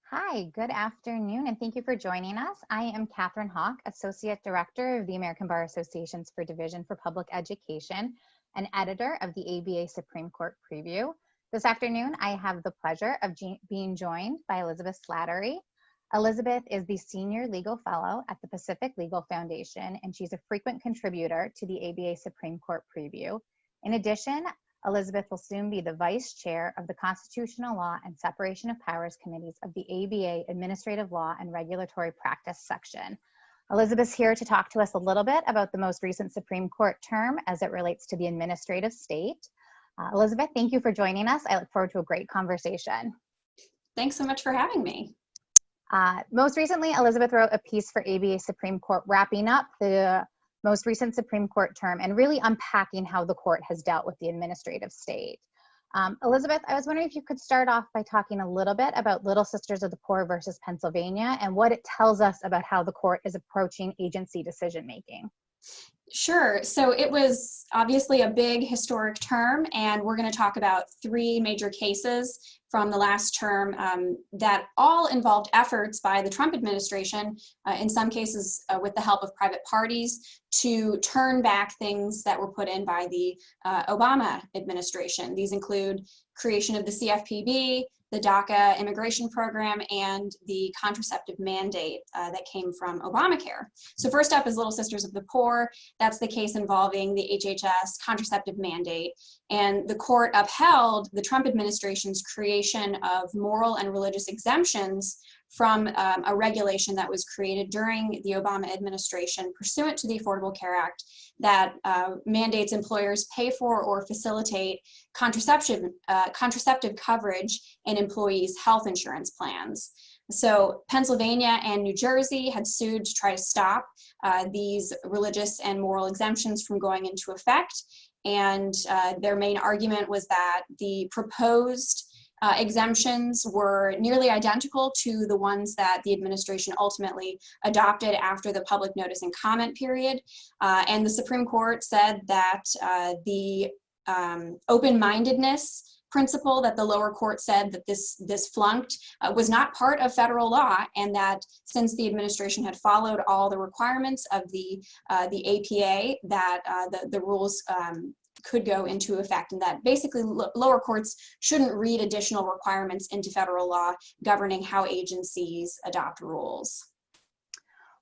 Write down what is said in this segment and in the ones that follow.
Hi, good afternoon, and thank you for joining us. I am Catherine Hawke, Associate Director of the American Bar Association's for Division for Public Education and editor of the ABA Supreme Court Preview. This afternoon, I have the pleasure of being joined by Elizabeth Slattery. Elizabeth is the Senior Legal Fellow at the Pacific Legal Foundation, and she's a frequent contributor to the ABA Supreme Court Preview. In addition, Elizabeth will soon be the Vice Chair of the Constitutional Law and Separation of Powers Committees of the ABA Administrative Law and Regulatory Practice section. Elizabeth's here to talk to us a little bit about the most recent Supreme Court term as it relates to the administrative state. Elizabeth, thank you for joining us. I look forward to a great conversation. Thanks so much for having me. Most recently, Elizabeth wrote a piece for ABA Supreme Court wrapping up the most recent Supreme Court term and really unpacking how the court has dealt with the administrative state. Elizabeth, I was wondering if you could start off by talking a little bit about Little Sisters of the Poor versus Pennsylvania and what it tells us about how the court is approaching agency decision-making. Sure. So it was obviously a big historic term, and we're going to talk about three major cases from the last term that all involved efforts by the Trump administration, in some cases with the help of private parties, to turn back things that were put in by the Obama administration. These include creation of the CFPB, the DACA immigration program, and the contraceptive mandate that came from Obamacare. So first up is Little Sisters of the Poor. That's the case involving the HHS contraceptive mandate. And the court upheld the Trump administration's creation of moral and religious exemptions from a regulation that was created during the Obama administration pursuant to the Affordable Care Act that mandates employers pay for or facilitate contraceptive coverage in employees' health insurance plans. So Pennsylvania and New Jersey had sued to try to stop these religious and moral exemptions from going into effect. And their main argument was that the proposed exemptions were nearly identical to the ones that the administration ultimately adopted after the public notice and comment period. And the Supreme Court said that the open-mindedness principle that the lower court said that this flunked was not part of federal law, and that since the administration had followed all the requirements of the APA, that the rules could go into effect, and that basically lower courts shouldn't read additional requirements into federal law governing how agencies adopt rules.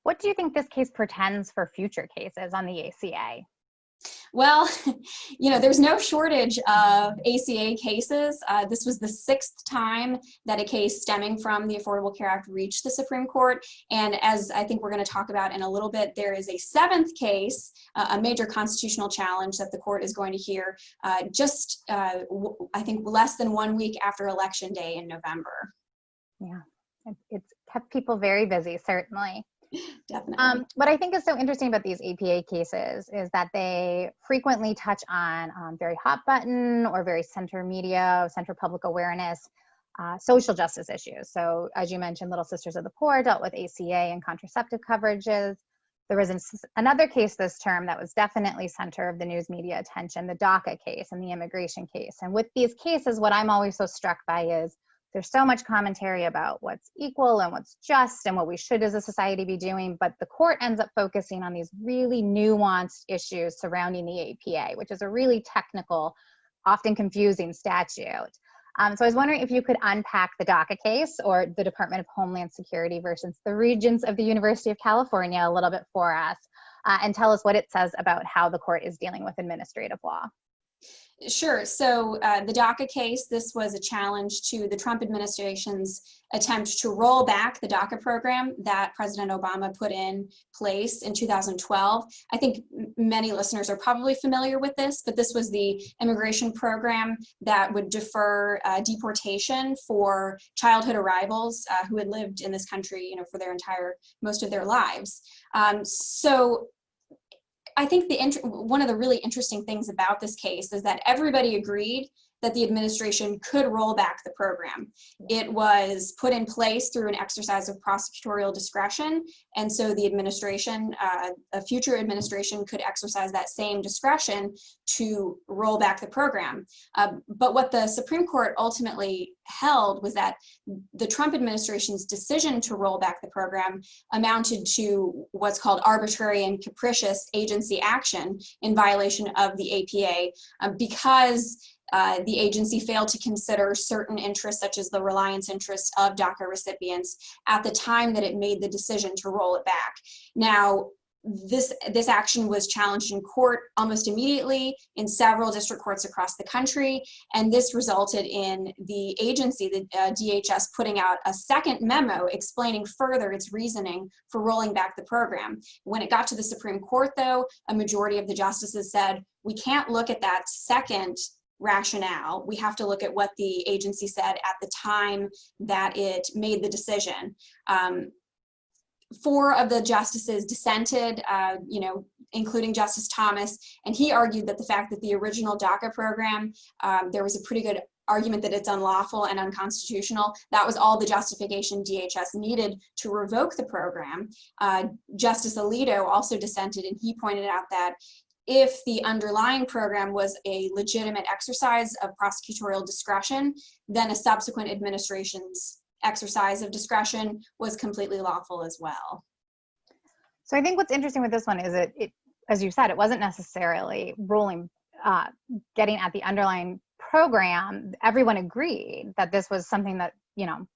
What do you think this case portends for future cases on the ACA? Well, you know, there's no shortage of ACA cases. This was the sixth time that a case stemming from the Affordable Care Act reached the Supreme Court. And as I think we're going to talk about in a little bit, there is a seventh case, a major constitutional challenge that the court is going to hear I think less than 1 week after Election Day in November. Yeah, it's kept people very busy, certainly. Definitely. What I think is so interesting about these APA cases is that they frequently touch on very hot button or very center public awareness, social justice issues. So as you mentioned, Little Sisters of the Poor dealt with ACA and contraceptive coverages. There was another case this term that was definitely center of the news media attention, the DACA case and the immigration case. And with these cases, what I'm always so struck by is there's so much commentary about what's equal and what's just and what we should as a society be doing, but the court ends up focusing on these really nuanced issues surrounding the APA, which is a really technical, often confusing statute. So I was wondering if you could unpack the DACA case, or the Department of Homeland Security versus the Regents of the University of California, a little bit for us, and tell us what it says about how the court is dealing with administrative law. Sure. So the DACA case, this was a challenge to the Trump administration's attempt to roll back the DACA program that President Obama put in place in 2012. I think many listeners are probably familiar with this, but this was the immigration program that would defer deportation for childhood arrivals who had lived in this country, you know, for most of their lives. So I think one of the really interesting things about this case is that everybody agreed that the administration could roll back the program. It was put in place through an exercise of prosecutorial discretion, and so the administration, a future administration, could exercise that same discretion to roll back the program. But what the Supreme Court ultimately held was that the Trump administration's decision to roll back the program amounted to what's called arbitrary and capricious agency action in violation of the APA, because the agency failed to consider certain interests, such as the reliance interests of DACA recipients, at the time that it made the decision to roll it back. Now, this action was challenged in court almost immediately in several district courts across the country, and this resulted in the agency, the DHS, putting out a second memo explaining further its reasoning for rolling back the program. When it got to the Supreme Court, though, a majority of the justices said, we can't look at that second rationale. We have to look at what the agency said at the time that it made the decision. 4 of the justices dissented, including Justice Thomas, and he argued that the fact that the original DACA program, there was a pretty good argument that it's unlawful and unconstitutional. That was all the justification DHS needed to revoke the program. Justice Alito also dissented, and he pointed out that if the underlying program was a legitimate exercise of prosecutorial discretion, then a subsequent administration's exercise of discretion was completely lawful as well. So I think what's interesting with this one is it as you said, it wasn't necessarily getting at the underlying program. Everyone agreed that this was something that,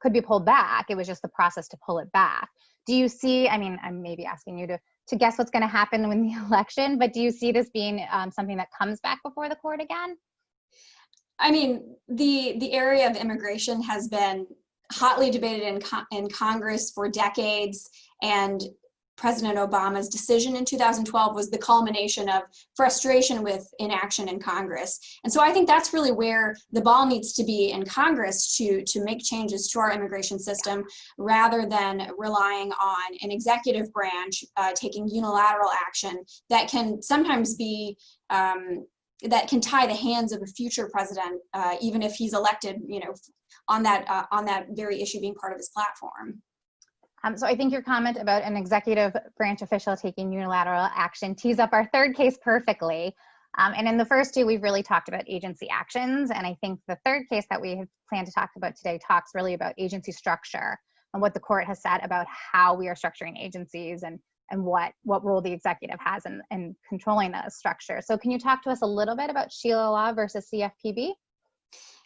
could be pulled back. It was just the process to pull it back. Do you see, I'm maybe asking you to guess what's going to happen in the election, but do you see this being something that comes back before the court again? The area of immigration has been hotly debated in Congress for decades, and President Obama's decision in 2012 was the culmination of frustration with inaction in Congress. And so I think that's really where the ball needs to be in Congress to make changes to our immigration system, rather than relying on an executive branch taking unilateral action that can sometimes be that can tie the hands of a future president, even if he's elected, on that very issue being part of his platform. So I think your comment about an executive branch official taking unilateral action tees up our third case perfectly. And in the first 2, we've really talked about agency actions. And I think the third case that we have planned to talk about today talks really about agency structure and what the court has said about how we are structuring agencies and what role the executive has in controlling the structure. So can you talk to us a little bit about Sheila Law versus CFPB?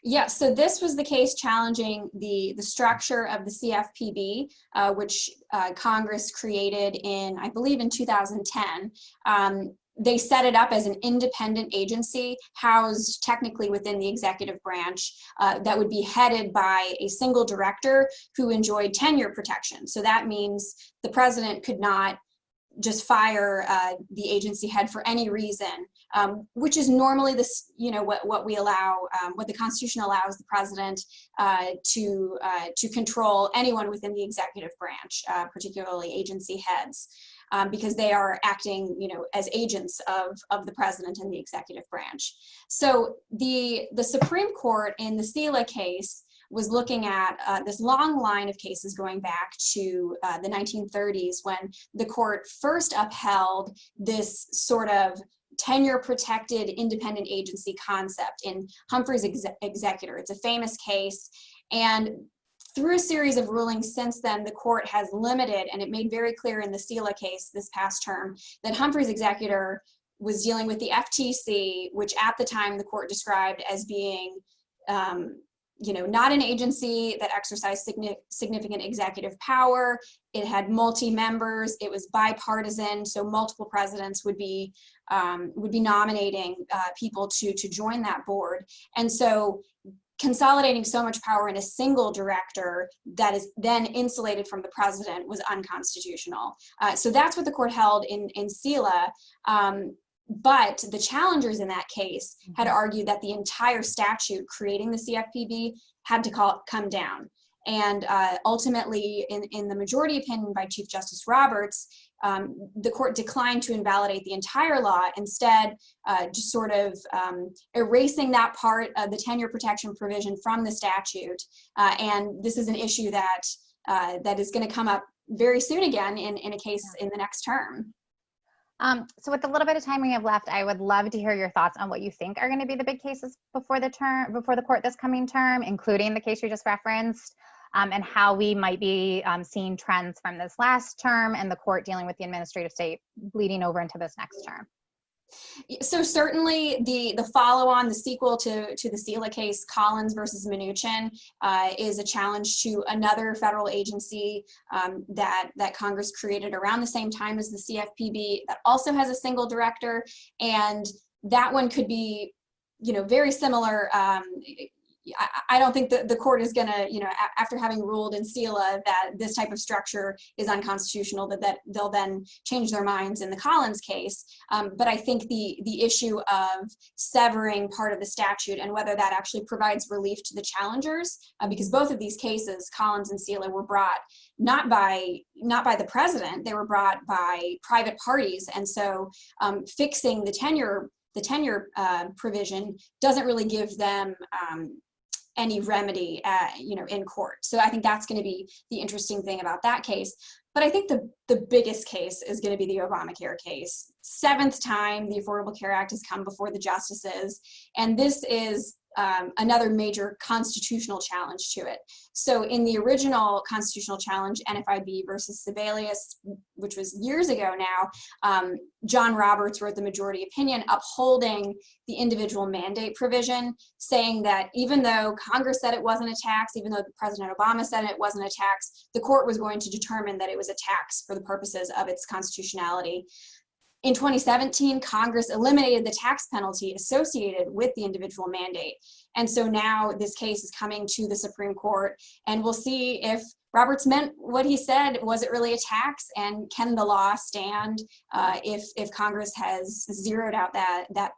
Yeah, so this was the case challenging the structure of the CFPB, which Congress created I believe in 2010. They set it up as an independent agency housed technically within the executive branch that would be headed by a single director who enjoyed tenure protection. So that means the president could not just fire the agency head for any reason, which is normally this, what we allow, what the Constitution allows the president to control anyone within the executive branch, particularly agency heads, because they are acting, as agents of the president and the executive branch. So the Supreme Court in the Sela case was looking at this long line of cases going back to the 1930s, when the court first upheld this sort of tenure-protected independent agency concept in Humphrey's Executor. It's a famous case, and through a series of rulings since then, the court has limited, and it made very clear in the Sela case this past term, that Humphrey's Executor was dealing with the FTC, which at the time the court described as being not an agency that exercised significant executive power. It had multi-members. It was bipartisan, so multiple presidents would be nominating people to join that board. And so consolidating so much power in a single director that is then insulated from the president was unconstitutional. So that's what the court held in Sela. But the challengers in that case had argued that the entire statute creating the CFPB had to come down. And ultimately, in the majority opinion by Chief Justice Roberts, the court declined to invalidate the entire law, instead just sort of erasing that part of the tenure protection provision from the statute. And this is an issue that that is going to come up very soon again in a case in the next term. So with the little bit of time we have left, I would love to hear your thoughts on what you think are going to be the big cases before the court this coming term, including the case you just referenced, and how we might be seeing trends from this last term and the court dealing with the administrative state bleeding over into this next term. So certainly the follow-on, the sequel to the SELA case, Collins versus Mnuchin, is a challenge to another federal agency that Congress created around the same time as the CFPB, that also has a single director, and that one could be, very similar. I don't think that the court is going to, after having ruled in SELA that this type of structure is unconstitutional, that they'll then change their minds in the Collins case. But I think the issue of severing part of the statute and whether that actually provides relief to the challengers, because both of these cases, Collins and SELA, were brought not by the president, they were brought by private parties, and so fixing the tenure provision doesn't really give them any remedy, in court. So I think that's going to be the interesting thing about that case. But I think the biggest case is going to be the Obamacare case. 7th time the Affordable Care Act has come before the justices, and this is another major constitutional challenge to it. So in the original constitutional challenge, NFIB versus Sebelius, which was years ago now, John Roberts wrote the majority opinion upholding the individual mandate provision, saying that even though Congress said it wasn't a tax, even though President Obama said it wasn't a tax, the court was going to determine that it was a tax for the purposes of its constitutionality. In 2017, Congress eliminated the tax penalty associated with the individual mandate. And so now this case is coming to the Supreme Court, and we'll see if Roberts meant what he said. Was it really a tax? And can the law stand if Congress has zeroed out that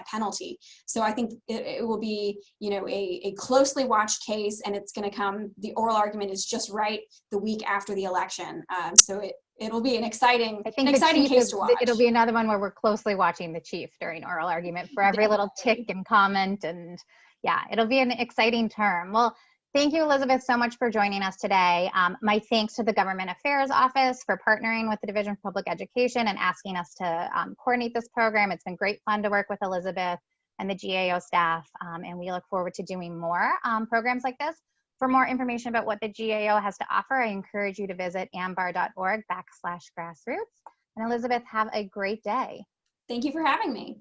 penalty? So I think it will be, a closely watched case, and it's going to come. The oral argument is just right the week after the election. So it'll be an exciting case to watch. It'll be another one where we're closely watching the chief during oral argument for every little tick and comment, and yeah, it'll be an exciting term. Well, thank you, Elizabeth, so much for joining us today. My thanks to the Government Affairs Office for partnering with the Division of Public Education and asking us to coordinate this program. It's been great fun to work with Elizabeth and the GAO staff, and we look forward to doing more programs like this. For more information about what the GAO has to offer, I encourage you to visit ambar.org/grassroots. And Elizabeth, have a great day. Thank you for having me.